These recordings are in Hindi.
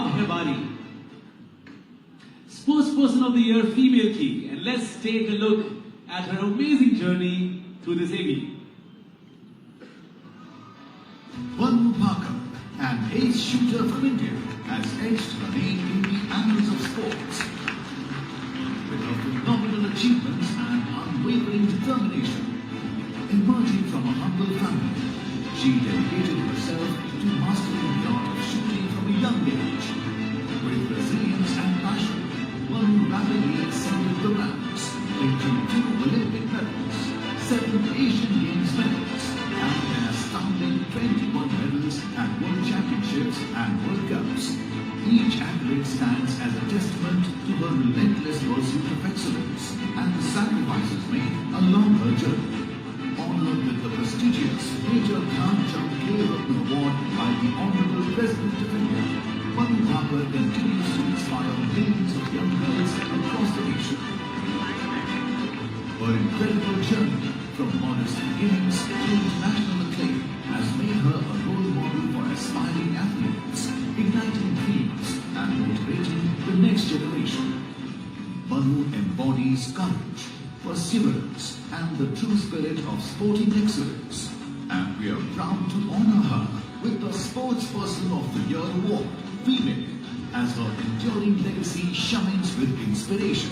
Ab hai bari. Sportsperson of the Year female key. And let's take a look at her amazing journey through this AV. Banu Parker, an ace shooter from India, has etched her name in the annals of sports. With her phenomenal achievements and unwavering determination, emerging from a humble family, she dedicated herself to mastering the art of shooting from a young age. With resilience and passion, Banu rapidly ascended the ranks, taking 2 Olympic medals, 7 Asian Games medals, and an astounding 21 medals at World Championships and World Cups. Each accolade stands as a testament to her relentless pursuit of excellence and the sacrifices made along her journey. Honored with the prestigious Major Dhyanchand Khel Ratna Award by the Honorable President of India, Banu Parker continues to inspire millions of young girls across the nation. Her incredible journey from modest beginnings to international acclaim has made her a role model for aspiring athletes, igniting dreams and motivating the next generation. Banu embodies courage, perseverance and the true spirit of sporting excellence, and we are proud to honor her with the Sportsperson of the Year Award, female, as her enduring legacy shines with inspiration.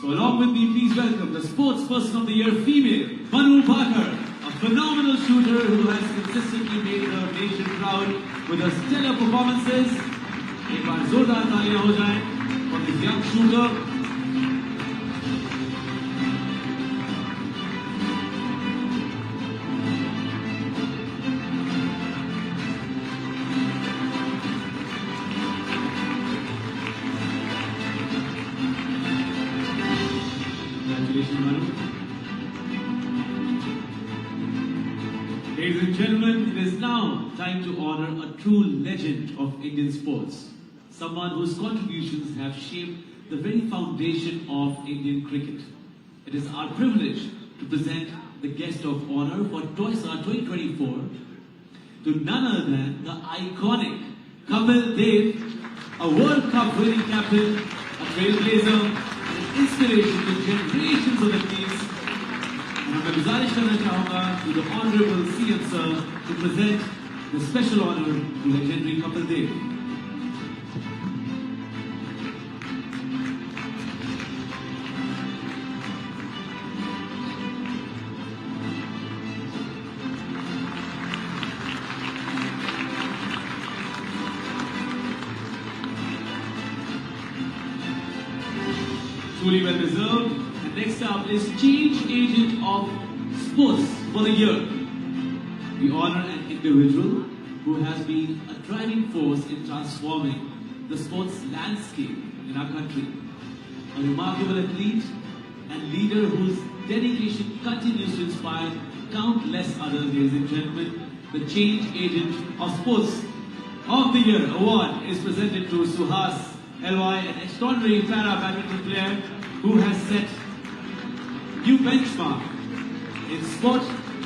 So along with me, please welcome the Sportsperson of the Year female, Banu Parker, a phenomenal shooter who has consistently made her nation proud with her stellar performances. एक बार जोरदार तालियां हो जाएं for this young shooter. Congratulations, Manu. Ladies and gentlemen, it is now time to honor a true legend of Indian sports. Someone whose contributions have shaped the very foundation of Indian cricket. It is our privilege to present the guest of honor for TOYSA 2024 to none other than the iconic Kapil Dev, a World Cup winning captain, a trailblazer, an inspiration to generations of athletes. And मैं गुजारिश करना चाहूँगा to the Honorable CM Sir to present the special honor to legendary Kapil Dev. Truly well deserved. And next up is Change Agent of Sports for the Year. We honor an individual who has been a driving force in transforming the sports landscape in our country. A remarkable athlete and leader whose dedication continues to inspire countless others, ladies and gentlemen. The Change Agent of Sports of the Year award is presented to Suhas LY, an extraordinary para-badminton player who has set new benchmark in sport,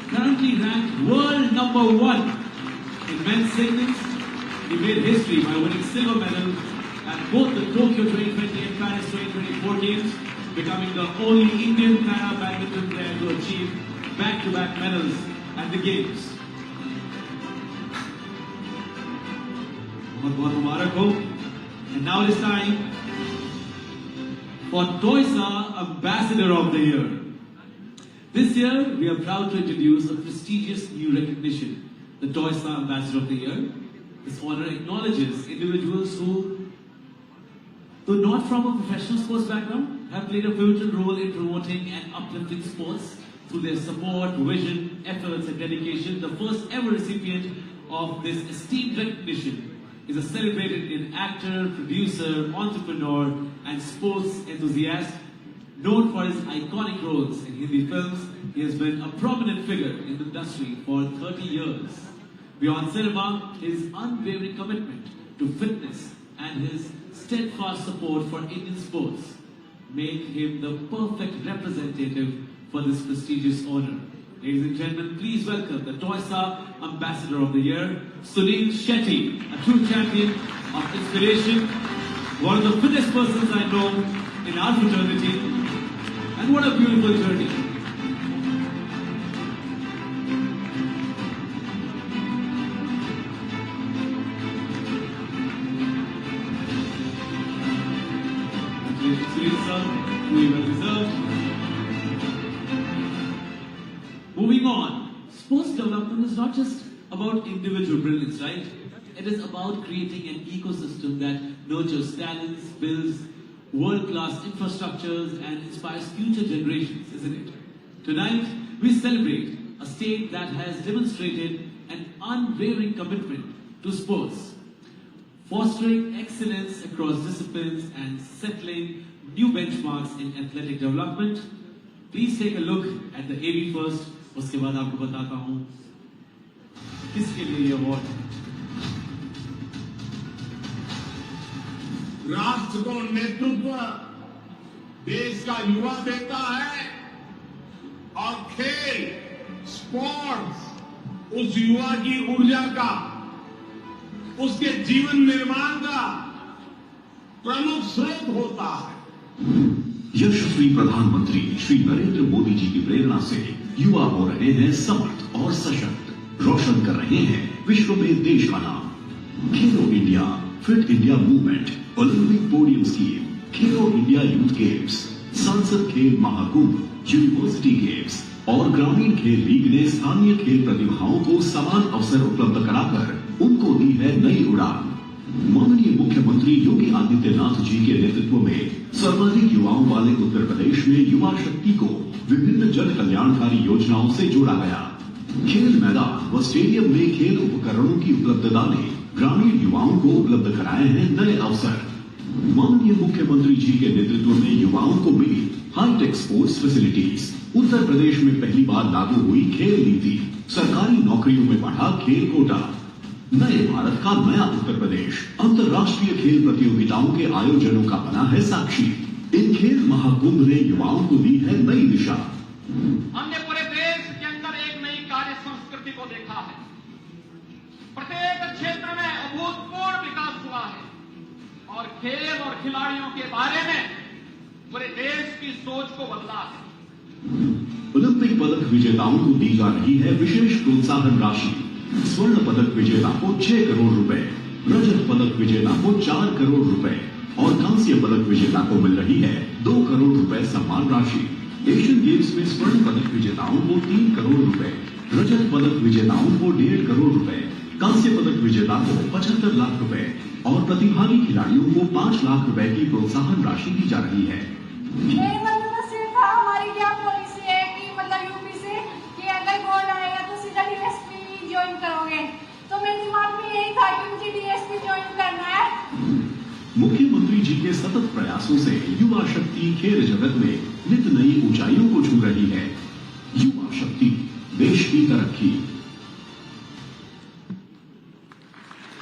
currently ranked world #1 in men's singles. He made history by winning silver medal at both the Tokyo 2020 and Paris 2024 games, becoming the only Indian para-badminton player to achieve back-to-back medals at the games. बहुत मुबारक हो. And now it is time for TOYSA Ambassador of the Year. This year, we are proud to introduce a prestigious new recognition, the TOYSA Ambassador of the Year. This honor acknowledges individuals who, though not from a professional sports background, have played a pivotal role in promoting and uplifting sports through their support, vision, efforts, and dedication. The first ever recipient of this esteemed recognition is a celebrated Indian actor, producer, entrepreneur, and sports enthusiast. Known for his iconic roles in Hindi films, he has been a prominent figure in the industry for 30 years. Beyond cinema, his unwavering commitment to fitness and his steadfast support for Indian sports make him the perfect representative for this prestigious honor. Ladies and gentlemen, please welcome the TOYSA Ambassador of the Year, Sunil Shetty, a true champion of inspiration, one of the fittest persons I know in our fraternity, and what a beautiful journey. Moving on, sports development is not just about individual brilliance, right? It is about creating an ecosystem that nurtures talents, builds world-class infrastructures, and inspires future generations, isn't it? Tonight, we celebrate a state that has demonstrated an unwavering commitment to sports, fostering excellence across disciplines and settling new benchmarks in athletic development. Please take a look at the AV first. उसके बाद आपको बताता हूं किसके लिए ये अवार्ड है। राष्ट्र को नेतृत्व देश का युवा देता है और खेल स्पोर्ट्स उस युवा की ऊर्जा का, उसके जीवन निर्माण का प्रमुख स्रोत होता है। यशस्वी प्रधानमंत्री श्री नरेंद्र मोदी जी की प्रेरणा से युवा हो रहे हैं समर्थ और सशक्त, रोशन कर रहे हैं विश्व में देश का नाम। खेलो India, fit India movement, Olympic podium scheme, खेलो इंडिया यूथ गेम्स, संसद खेल महाकुंभ, यूनिवर्सिटी गेम्स और ग्रामीण खेल लीग ने स्थानीय खेल प्रतिभाओं को समान अवसर उपलब्ध कराकर उनको दी है नई उड़ान। माननीय मुख्यमंत्री योगी आदित्यनाथ जी के नेतृत्व में सर्वाधिक युवाओं वाले उत्तर प्रदेश में युवा शक्ति को विभिन्न जन कल्याणकारी योजनाओं से जोड़ा गया। खेल मैदान व स्टेडियम में खेल उपकरणों की उपलब्धता ने ग्रामीण युवाओं को उपलब्ध कराए हैं नए अवसर। माननीय मुख्यमंत्री जी के नेतृत्व में युवाओं को मिली hi tech sports facilities. Uttar Pradesh में पहली बार लागू हुई खेल नीति। सरकारी नौकरियों में बढ़ा खेल कोटा। नए भारत का नया उत्तर प्रदेश अंतर्राष्ट्रीय खेल प्रतियोगिताओं के आयोजनों का बना है साक्षी। इन खेल महाकुंभ ने युवाओं को दी है नई दिशा। हमने पूरे देश के अंदर एक नई कार्य संस्कृति को देखा है। प्रत्येक क्षेत्र में अभूतपूर्व विकास हुआ है और खेल और खिलाड़ियों के बारे में पूरे देश की सोच को बदला है। ओलंपिक पदक विजेताओं को दी जा रही है विशेष प्रोत्साहन राशि। स्वर्ण पदक विजेता को 6 करोड़ रुपए, रजत पदक विजेता को 4 करोड़ रुपए और कांस्य पदक विजेता को मिल रही है 2 करोड़ रुपए सम्मान राशि। एशियन गेम्स में स्वर्ण पदक विजेताओं को 3 करोड़ रुपए, रजत पदक विजेताओं को 1.5 करोड़ रुपए, कांस्य पदक विजेता को 75 लाख रुपए और प्रतिभागी खिलाड़ियों को 5 लाख रुपए की प्रोत्साहन राशि दी जा रही है। हमारी क्या पॉलिसी है कि मतलब यूपी से कि अगर कौन आएगा तो सीधा डीएसपी ज्वाइन करोगे, तो मेरे दिमाग में यही था कि मुझे डीएसपी ज्वाइन करना है। मुख्यमंत्री जी के सतत प्रयासों से युवा शक्ति खेल जगत में नित नई ऊंचाइयों को छू रही है। युवा शक्ति देश की तरक्की।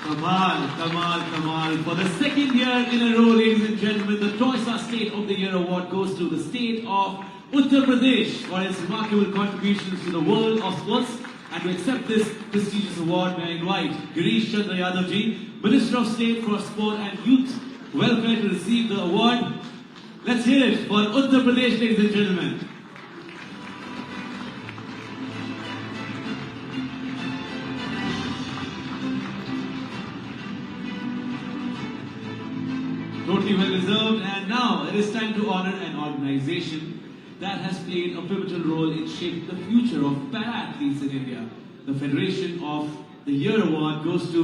Kamal, Kamal, Kamal. For the second year in a row, ladies and gentlemen, the Toysa State of the Year award goes to the state of Uttar Pradesh for its remarkable contributions to the world of sports. And to accept this prestigious award, may I invite Girish Chandra Yadav ji, Minister of State for Sport and Youth Welfare, to receive the award. Let's hear it for Uttar Pradesh, ladies and gentlemen. Totally well deserved. And now it is time to honor an organization that has played a pivotal role in shaping the future of para-athletes in India. The Federation of the Year Award goes to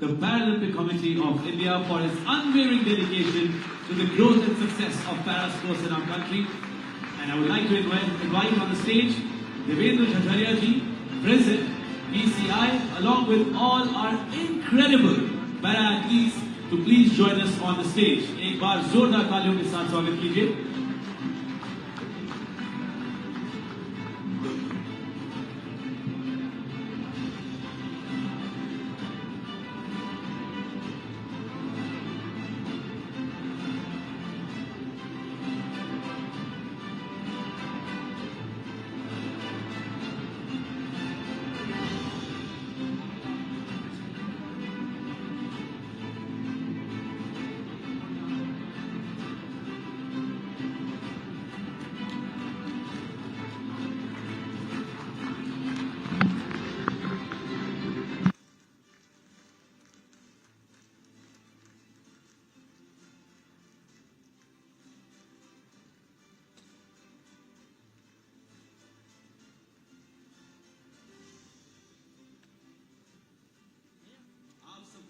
the Paralympic Committee of India for its unwavering dedication to the growth and success of para-sports in our country. And I would like to invite on the stage Devendra Jhajaria ji, President, PCI, along with all our incredible para-athletes, to please join us on the stage. एक बार जोरदार तालियों के साथ स्वागत कीजिए।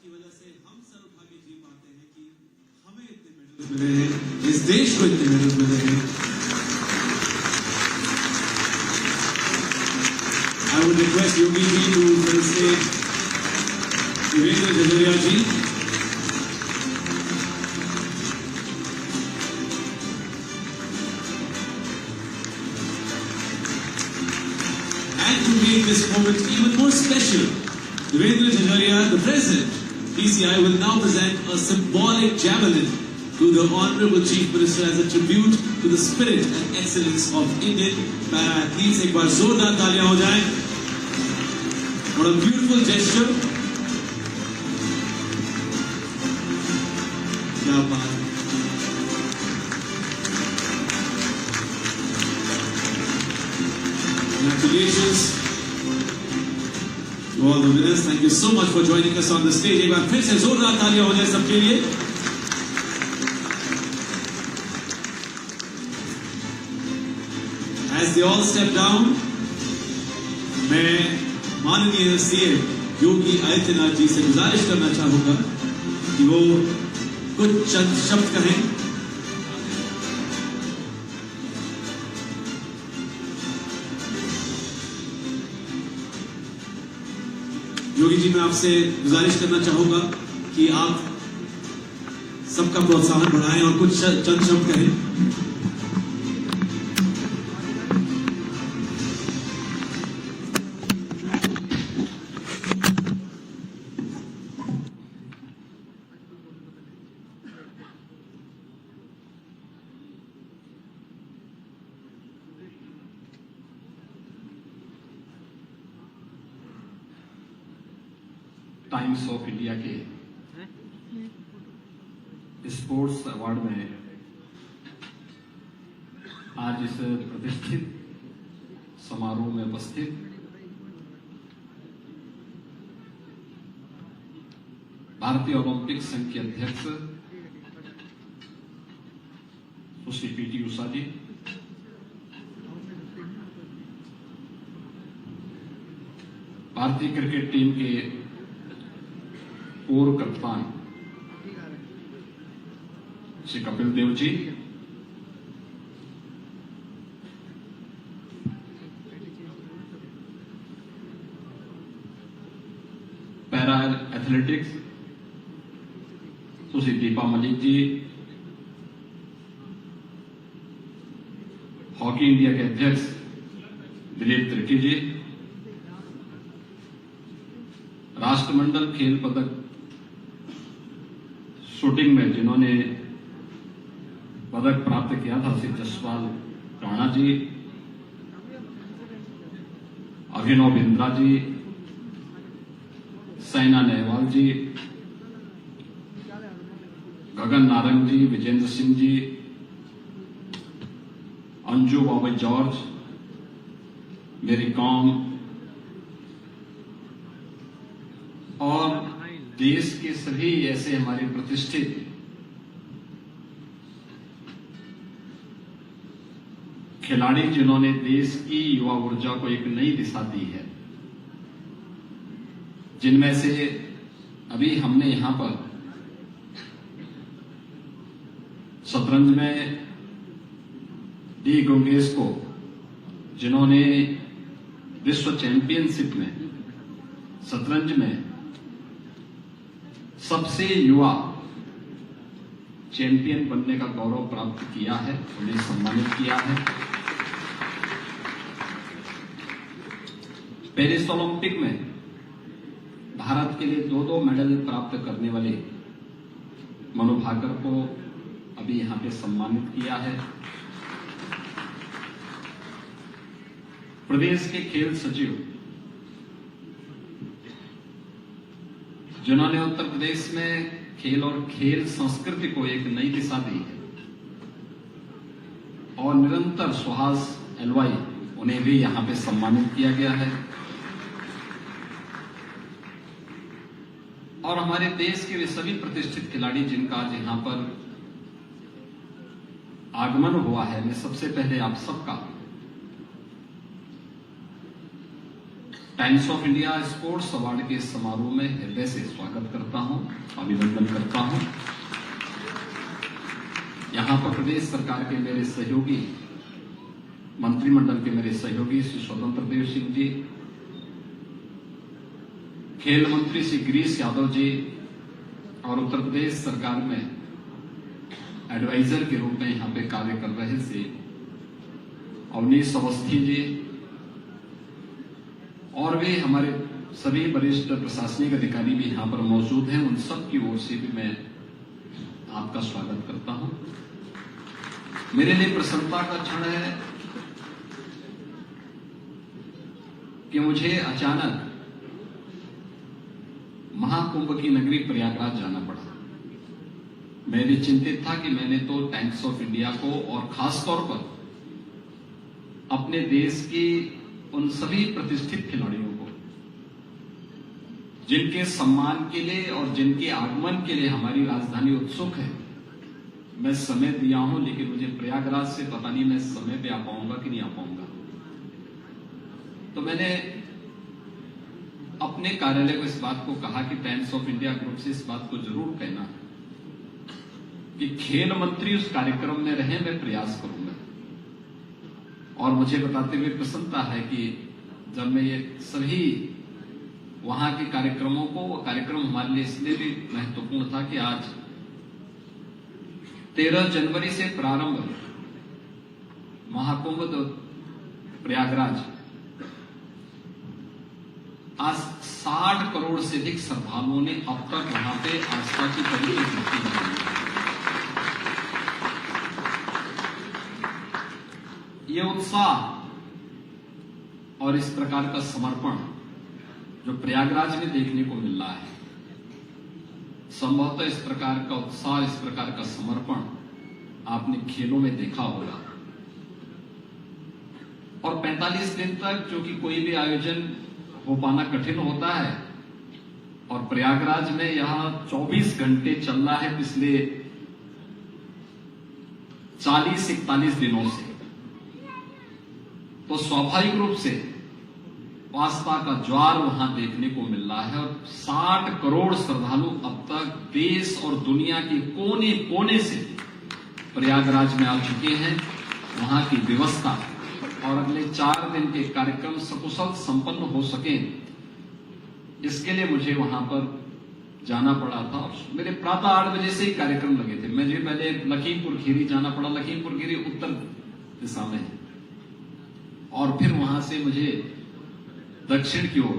जिसकी वजह से हम सर उठा के जी पाते हैं कि हमें इतने मेडल्स मिले हैं, इस देश को इतने मेडल्स मिले हैं। I would request Yogi ji to felicitate Devendra Jhajaria ji. And to make this moment even more special, Devendra Jhajaria, the President, PCI, will now present a symbolic javelin to the Honorable Chief Minister as a tribute to the spirit and excellence of Indian para-athletes. एक बार जोरदार तालियां हो जाएं. What a beautiful gesture. क्या बात. Congratulations to all the winners. Thank you so much for joining us on the stage. एक बार फिर से जोरदार तालियां हो जाए सबके लिए. As they all step down, मैं माननीय सीएम योगी आदित्यनाथ जी से गुजारिश करना चाहूंगा कि वो कुछ चंद शब्द कहें. योगी जी, मैं आपसे गुजारिश करना चाहूंगा कि आप सबका प्रोत्साहन बढ़ाएं और कुछ चंद शब्द कहें. टाइम्स ऑफ इंडिया के स्पोर्ट्स अवार्ड में आज इस प्रतिष्ठित समारोह में उपस्थित भारतीय ओलंपिक संघ के अध्यक्ष सुश्री पीटी उषा जी, भारतीय क्रिकेट टीम के पूर्व कप्तान श्री कपिल देव जी, पैरा एथलेटिक्स सुश्री दीपा मलिक जी, हॉकी इंडिया के अध्यक्ष दिलीप त्रिकी जी, राष्ट्रमंडल खेल पदक शूटिंग में जिन्होंने पदक प्राप्त किया था श्री जसपाल राणा जी, अभिनव बिंद्रा जी, साइना नेहवाल जी, गगन नारंग जी, विजेंद्र सिंह जी, अंजू बॉबी जॉर्ज, मेरी कॉम और देश के सभी ऐसे हमारे प्रतिष्ठित खिलाड़ी जिन्होंने देश की युवा ऊर्जा को एक नई दिशा दी है, जिनमें से अभी हमने यहां पर शतरंज में डी गुंगेस को, जिन्होंने विश्व चैंपियनशिप में शतरंज में सबसे युवा चैंपियन बनने का गौरव प्राप्त किया है, उन्हें सम्मानित किया है. पेरिस ओलंपिक में भारत के लिए 2 मेडल प्राप्त करने वाले मनु भाकर को अभी यहां पे सम्मानित किया है. प्रदेश के खेल सचिव जिन्होंने उत्तर प्रदेश में खेल और खेल संस्कृति को एक नई दिशा दी है और निरंतर सुहास एलवाई, उन्हें भी यहां पे सम्मानित किया गया है. और हमारे देश के वे सभी प्रतिष्ठित खिलाड़ी जिनका आज यहां पर आगमन हुआ है, मैं सबसे पहले आप सबका times of India sports award के समारोह में हृदय से स्वागत करता हूं, अभिनंदन करता हूं। यहां पर प्रदेश सरकार के मेरे सहयोगी, मंत्रिमंडल के मेरे सहयोगी श्री स्वतंत्र देव सिंह जी, खेल मंत्री श्री गिरीश यादव जी और उत्तर प्रदेश सरकार में एडवाइजर के रूप में यहां पे कार्य कर रहे श्री अवनीश अवस्थी जी और भी हमारे सभी वरिष्ठ प्रशासनिक अधिकारी भी यहां पर मौजूद हैं। उन सब की ओर से भी मैं आपका स्वागत करता हूं। मेरे लिए प्रसन्नता का क्षण है कि मुझे अचानक महाकुंभ की नगरी प्रयागराज जाना पड़ा। मैं भी चिंतित था कि मैंने तो टाइम्स ऑफ इंडिया को और खासतौर पर अपने देश की उन सभी प्रतिष्ठित खिलाड़ियों को जिनके सम्मान के लिए और जिनके आगमन के लिए हमारी राजधानी उत्सुक है, मैं समय दिया हूं, लेकिन मुझे प्रयागराज से पता नहीं मैं समय पे आ पाऊंगा कि नहीं आ पाऊंगा। तो मैंने अपने कार्यालय को इस बात को कहा कि टाइम्स ऑफ इंडिया ग्रुप से इस बात को जरूर कहना कि खेल मंत्री उस कार्यक्रम में रहे, मैं प्रयास करूंगा। और मुझे बताते हुए प्रसन्नता है कि जब मैं ये सभी वहां के कार्यक्रमों को, वो कार्यक्रम हमारे लिए इसलिए भी महत्वपूर्ण था कि आज 13 जनवरी से प्रारंभ महाकुंभ प्रयागराज, आज 60 करोड़ से अधिक श्रद्धालुओं ने अब तक वहां पे आस्था की पवित्र डुबकी लगाई। ये उत्साह और इस प्रकार का समर्पण जो प्रयागराज में देखने को मिल रहा है, संभवतः इस प्रकार का उत्साह, इस प्रकार का समर्पण आपने खेलों में देखा होगा। और 45 दिन तक जो कि कोई भी आयोजन हो पाना कठिन होता है, और प्रयागराज में यहां 24 घंटे चल रहा है पिछले 40-41 दिनों से, तो स्वाभाविक रूप से आस्था का ज्वार वहां देखने को मिल रहा है। और 60 करोड़ श्रद्धालु अब तक देश और दुनिया के कोने कोने से प्रयागराज में आ चुके हैं। वहां की व्यवस्था और अगले 4 दिन के कार्यक्रम सकुशल संपन्न हो सके, इसके लिए मुझे वहां पर जाना पड़ा था। मेरे प्रातः 8 बजे से ही कार्यक्रम लगे थे। मुझे पहले लखीमपुर खीरी जाना पड़ा। लखीमपुर खीरी उत्तर दिशा में है, और फिर वहां से मुझे दक्षिण की ओर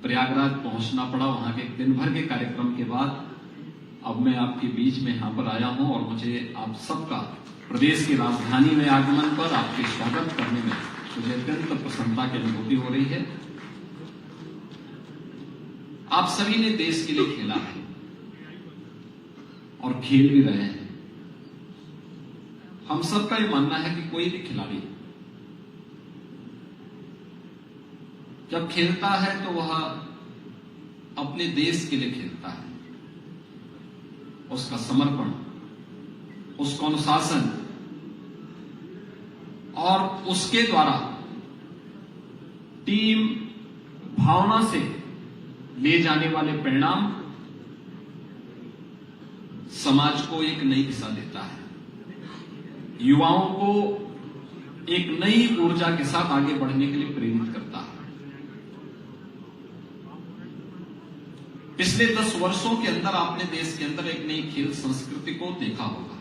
प्रयागराज पहुंचना पड़ा। वहां के दिन भर के कार्यक्रम के बाद अब मैं आपके बीच में यहां पर आया हूं, और मुझे आप सबका प्रदेश की राजधानी में आगमन पर आपके स्वागत करने में मुझे अत्यंत प्रसन्नता की अनुभूति हो रही है। आप सभी ने देश के लिए खेला है और खेल भी रहे हैं। हम सबका ये मानना है कि कोई भी खिलाड़ी जब खेलता है तो वह अपने देश के लिए खेलता है। उसका समर्पण, उसका अनुशासन और उसके द्वारा टीम भावना से ले जाने वाले परिणाम समाज को एक नई दिशा देता है, युवाओं को एक नई ऊर्जा के साथ आगे बढ़ने के लिए प्रेरित करता है। पिछले 10 वर्षों के अंदर आपने देश के अंदर एक नई खेल संस्कृति को देखा होगा।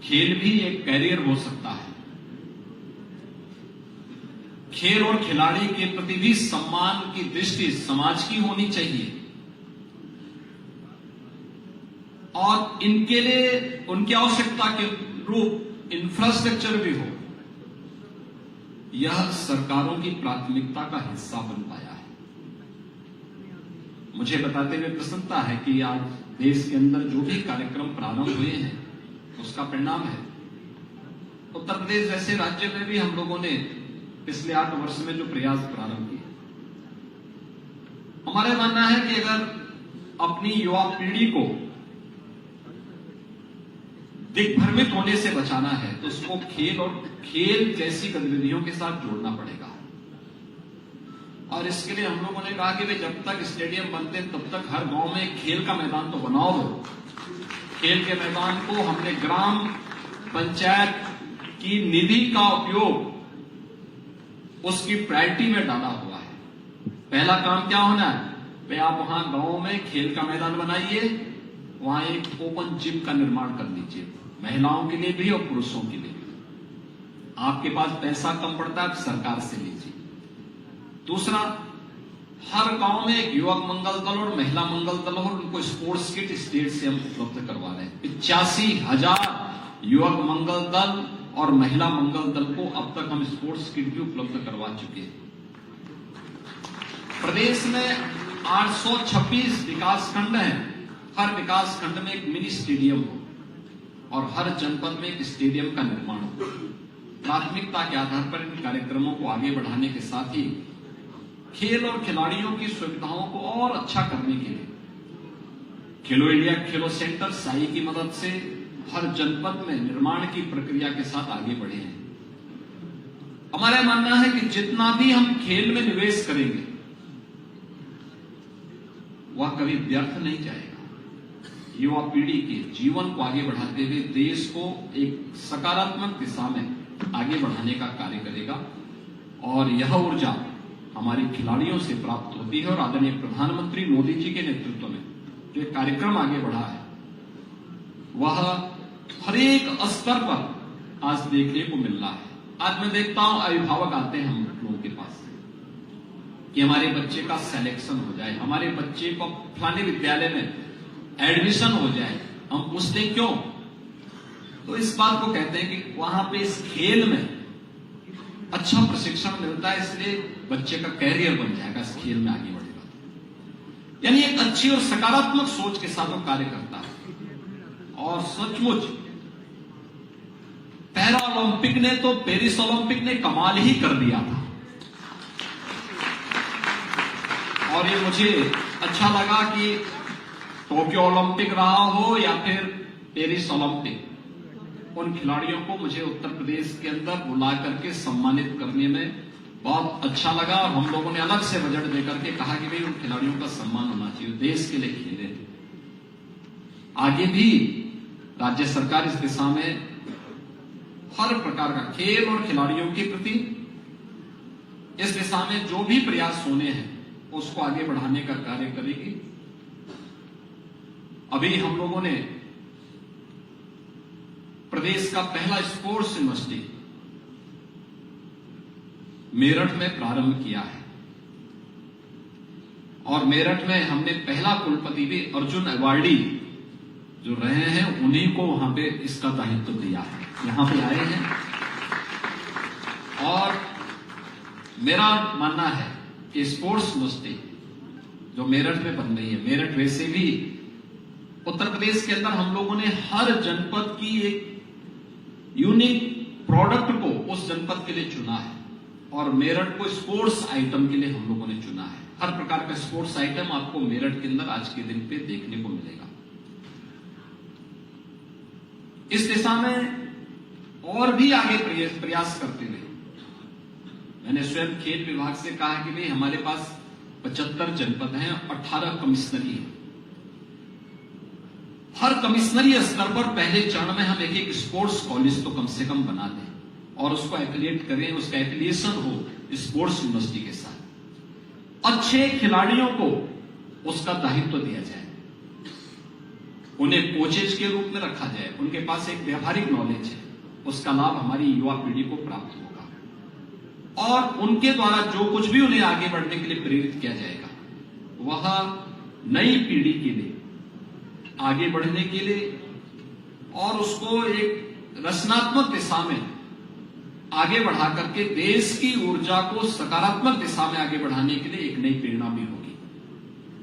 खेल भी एक कैरियर हो सकता है। खेल और खिलाड़ी के प्रति भी सम्मान की दृष्टि समाज की होनी चाहिए, और इनके लिए उनकी आवश्यकता के रूप इंफ्रास्ट्रक्चर भी हो। यह सरकारों की प्राथमिकता का हिस्सा बन पाया है। मुझे बताते हुए प्रसन्नता है कि आज देश के अंदर जो भी कार्यक्रम प्रारंभ हुए हैं उसका परिणाम है। उत्तर प्रदेश जैसे राज्य में भी हम लोगों ने पिछले 8 वर्ष में जो प्रयास प्रारंभ किए, हमारा मानना है कि अगर अपनी युवा पीढ़ी को दिग्भ्रमित होने से बचाना है तो उसको खेल और खेल जैसी गतिविधियों के साथ जोड़ना पड़ेगा। और इसके लिए हम लोगों ने कहा कि भाई जब तक स्टेडियम बनते हैं तब तक हर गांव में खेल का मैदान तो बनाओ दो। खेल के मैदान को हमने ग्राम पंचायत की निधि का उपयोग उसकी प्रायोरिटी में डाला हुआ है। पहला काम क्या होना है, भाई आप वहां गांव में खेल का मैदान बनाइए, वहां एक ओपन जिम का निर्माण कर लीजिए, महिलाओं के लिए भी और पुरुषों के लिए भी। आपके पास पैसा कम पड़ता है, सरकार से लीजिए। दूसरा, हर गांव में एक युवक मंगल दल और महिला मंगल दल हो, उनको स्पोर्ट्स किट स्टेट से हम उपलब्ध करवा रहे हैं। 85,000 युवक मंगल दल और महिला मंगल दल को अब तक हम स्पोर्ट्स किट भी उपलब्ध करवा चुके हैं। प्रदेश में 826 विकास खंड हैं, हर विकास खंड में एक मिनी स्टेडियम हो और हर जनपद में एक स्टेडियम का निर्माण हो। प्राथमिकता के आधार पर इन कार्यक्रमों को आगे बढ़ाने के साथ ही खेल और खिलाड़ियों की सुविधाओं को और अच्छा करने के लिए खेलो इंडिया खेलो सेंटर साई की मदद से हर जनपद में निर्माण की प्रक्रिया के साथ आगे बढ़े हैं। हमारा मानना है कि जितना भी हम खेल में निवेश करेंगे वह कभी व्यर्थ नहीं जाएगा। युवा पीढ़ी के जीवन को आगे बढ़ाते हुए देश को एक सकारात्मक दिशा में आगे बढ़ाने का कार्य करेगा। और यह ऊर्जा हमारे खिलाड़ियों से प्राप्त होती है। और आदरणीय प्रधानमंत्री मोदी जी के नेतृत्व में जो एक कार्यक्रम आगे बढ़ा है वह हर एक स्तर पर आज देखने को मिल रहा है। आज मैं देखता हूं अभिभावक आते हैं हम लोगों के पास कि हमारे बच्चे का सिलेक्शन हो जाए, हमारे बच्चे को फलाने विद्यालय में एडमिशन हो जाए। हम पूछते क्यों, तो इस बात को कहते हैं कि वहां पे इस खेल में अच्छा प्रशिक्षण मिलता है, इसलिए बच्चे का कैरियर बन जाएगा, इस खेल में आगे बढ़ेगा। यानी एक अच्छी और सकारात्मक सोच के साथ वो कार्य करता है। और सचमुच पैरा ओलंपिक ने तो पेरिस ओलंपिक ने कमाल ही कर दिया था। और ये मुझे अच्छा लगा कि टोक्यो ओलंपिक रहा हो या फिर पेरिस ओलंपिक, उन खिलाड़ियों को मुझे उत्तर प्रदेश के अंदर बुला करके सम्मानित करने में बहुत अच्छा लगा। और हम लोगों ने अलग से बजट देकर के कहा कि भाई उन खिलाड़ियों का सम्मान होना चाहिए, देश के लिए खेले थे। आगे भी राज्य सरकार इस दिशा में हर प्रकार का खेल और खिलाड़ियों के प्रति इस दिशा में जो भी प्रयास होने हैं उसको आगे बढ़ाने का कार्य करेगी। अभी हम लोगों ने प्रदेश का पहला स्पोर्ट्स यूनिवर्सिटी मेरठ में प्रारंभ किया है। और मेरठ में हमने पहला कुलपति भी अर्जुन अवार्डी जो रहे हैं उन्हीं को वहां पे इसका दायित्व दिया है, यहां पे आए हैं। और मेरा मानना है कि स्पोर्ट्स यूनिवर्सिटी जो मेरठ में बन रही है, मेरठ वैसे भी उत्तर प्रदेश के अंदर हम लोगों ने हर जनपद की एक यूनिक प्रोडक्ट को उस जनपद के लिए चुना है और मेरठ को स्पोर्ट्स आइटम के लिए हम लोगों ने चुना है। हर प्रकार का स्पोर्ट्स आइटम आपको मेरठ के अंदर आज के दिन पे देखने को मिलेगा। इस दिशा में और भी आगे प्रयास करते हुए मैंने स्वयं खेल विभाग से कहा कि भाई हमारे पास 75 जनपद हैं, 18 कमिश्नरी हैं। हर कमिश्नरी स्तर पर पहले चरण में हम एक स्पोर्ट्स कॉलेज तो कम से कम बना दें और उसको एफिलिएट करें, उसका एफिलिएशन हो स्पोर्ट्स यूनिवर्सिटी के साथ। अच्छे खिलाड़ियों को उसका दायित्व दिया जाए, उन्हें कोचेज के रूप में रखा जाए, उनके पास एक व्यावहारिक नॉलेज है, उसका लाभ हमारी युवा पीढ़ी को प्राप्त होगा और उनके द्वारा जो कुछ भी उन्हें आगे बढ़ने के लिए प्रेरित किया जाएगा वह नई पीढ़ी के लिए आगे बढ़ने के लिए और उसको एक रचनात्मक दिशा में आगे बढ़ा करके देश की ऊर्जा को सकारात्मक दिशा में आगे बढ़ाने के लिए एक नई प्रेरणा भी होगी।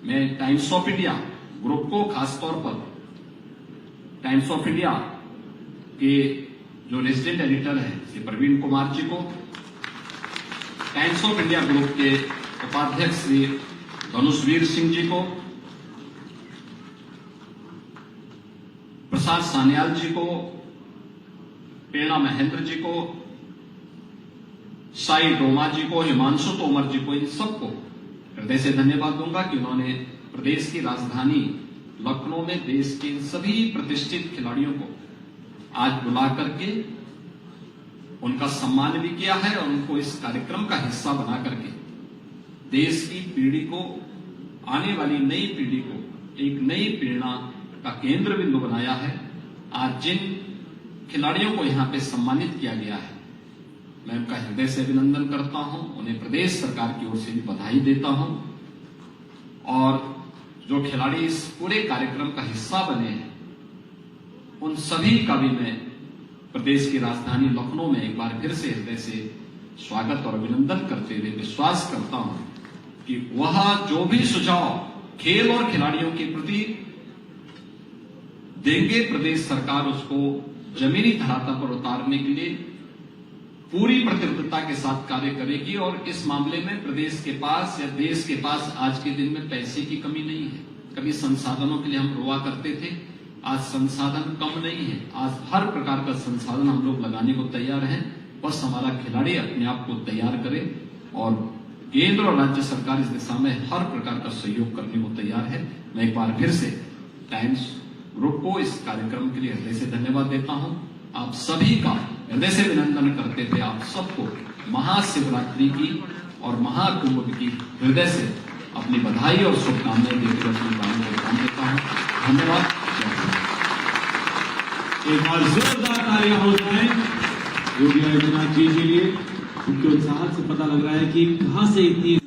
मैं टाइम्स ऑफ इंडिया ग्रुप को खासतौर पर टाइम्स ऑफ इंडिया के जो रेजिडेंट एडिटर है श्री प्रवीण कुमार जी को, टाइम्स ऑफ इंडिया ग्रुप के उपाध्यक्ष श्री धनुषवीर सिंह जी को, प्रसाद सान्याल जी को, प्रेरणा महेंद्र जी को, साई डोमा जी को, हिमांशु तोमर जी को, इन सबको हृदय से धन्यवाद दूंगा कि उन्होंने प्रदेश की राजधानी लखनऊ में देश के सभी प्रतिष्ठित खिलाड़ियों को आज बुला करके उनका सम्मान भी किया है और उनको इस कार्यक्रम का हिस्सा बना करके देश की पीढ़ी को, आने वाली नई पीढ़ी को एक नई प्रेरणा का केंद्र बिंदु बनाया है। आज जिन खिलाड़ियों को यहां पे सम्मानित किया गया है, मैं उनका हृदय से अभिनंदन करता हूं, उन्हें प्रदेश सरकार की ओर से भी बधाई देता हूं। और जो खिलाड़ी इस पूरे कार्यक्रम का हिस्सा बने हैं, उन सभी का भी मैं प्रदेश की राजधानी लखनऊ में एक बार फिर से हृदय से स्वागत और अभिनंदन करते हुए विश्वास करता हूं कि वह जो भी सुझाव खेल और खिलाड़ियों के प्रति देंगे, प्रदेश सरकार उसको जमीनी धरातल पर उतारने के लिए पूरी प्रतिबद्धता के साथ कार्य करेगी। और इस मामले में प्रदेश के पास या देश के पास आज के दिन में पैसे की कमी नहीं है। कभी संसाधनों के लिए हम रोआ करते थे, आज संसाधन कम नहीं है। आज हर प्रकार का संसाधन हम लोग लगाने को तैयार हैं, बस हमारा खिलाड़ी अपने आप को तैयार करे और केंद्र और राज्य सरकार इस दिशा में हर प्रकार का सहयोग करने को तैयार है। मैं एक बार फिर से टाइम्स ग्रुप को इस कार्यक्रम के लिए हृदय से धन्यवाद देता हूं। आप सभी का हृदय से अभिनंदन करते हुए आप सबको महाशिवरात्रि की और महाकुंभ की हृदय से अपनी बधाई और शुभकामनाएं देकर अपनी बातों को विराम देता हूं। धन्यवाद। एक बार जोरदार तालियां हो जाए योगी आदित्यनाथ जी के लिए। उनके उत्साह से पता लग रहा है कि कहां से इतनी